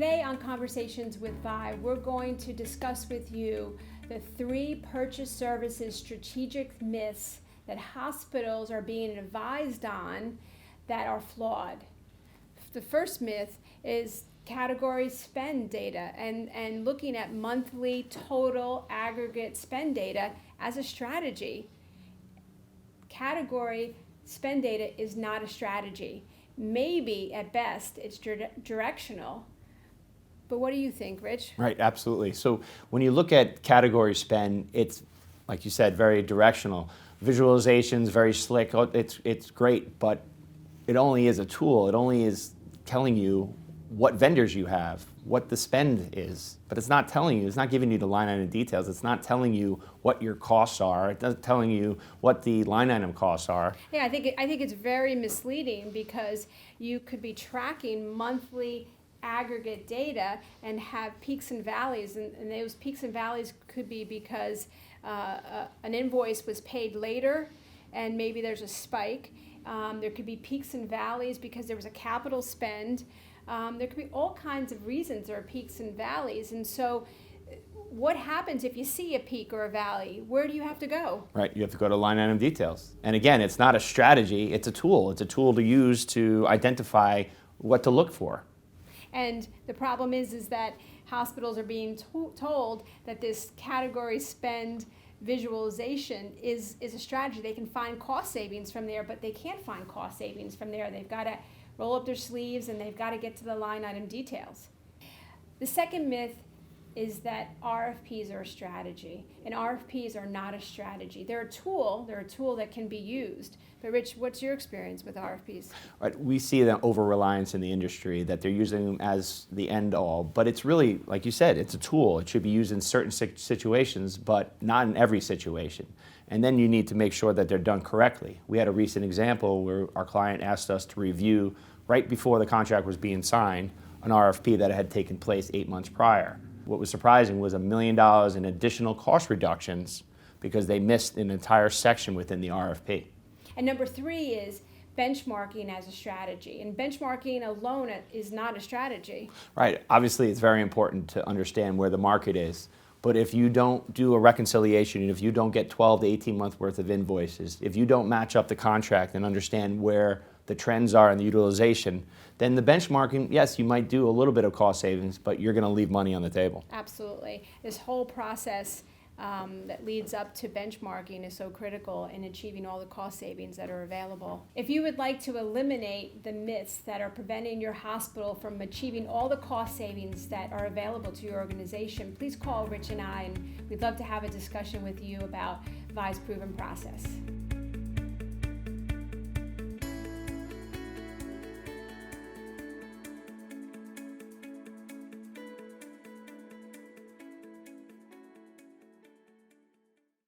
Today on Conversations with VIE, we're going to discuss with you the 3 purchase services strategic myths that hospitals are being advised on that are flawed. The first myth is category spend data and looking at monthly total aggregate spend data as a strategy. Category spend data is not a strategy. Maybe at best it's directional. But what do you think, Rich? Right, absolutely. So when you look at category spend, it's, like you said, very directional. Visualizations, very slick, it's great, but it only is a tool. It only is telling you what vendors you have, what the spend is, but it's not telling you, it's not giving you the line item details, it's not telling you what your costs are, it's not telling you what the line item costs are. Yeah, I think it's very misleading because you could be tracking monthly aggregate data and have peaks and valleys, and those peaks and valleys could be because an invoice was paid later and maybe there's a spike. There could be peaks and valleys because there was a capital spend. There could be all kinds of reasons there are peaks and valleys, and so what happens if you see a peak or a valley? Where do you have to go? Right, you have to go to line item details. And again, it's not a strategy, it's a tool. It's a tool to use to identify what to look for. And the problem is that hospitals are being told that this category spend visualization is a strategy. They can find cost savings from there, but they can't find cost savings from there. They've got to roll up their sleeves and they've got to get to the line item details. The second myth is that RFPs are a strategy, and RFPs are not a strategy. They're a tool that can be used. But Rich, what's your experience with RFPs? Right, we see the over-reliance in the industry, that they're using them as the end-all, but it's really, like you said, it's a tool. It should be used in certain situations, but not in every situation. And then you need to make sure that they're done correctly. We had a recent example where our client asked us to review, right before the contract was being signed, an RFP that had taken place 8 months prior. What was surprising was $1 million in additional cost reductions because they missed an entire section within the RFP. And number 3 is benchmarking as a strategy. And benchmarking alone is not a strategy. Right. Obviously, it's very important to understand where the market is. But if you don't do a reconciliation, if you don't get 12 to 18 months worth of invoices, if you don't match up the contract and understand where the trends are in the utilization, then the benchmarking, yes, you might do a little bit of cost savings, but you're going to leave money on the table. Absolutely. This whole process that leads up to benchmarking is so critical in achieving all the cost savings that are available. If you would like to eliminate the myths that are preventing your hospital from achieving all the cost savings that are available to your organization, please call Rich and I, and we'd love to have a discussion with you about VIE's proven process.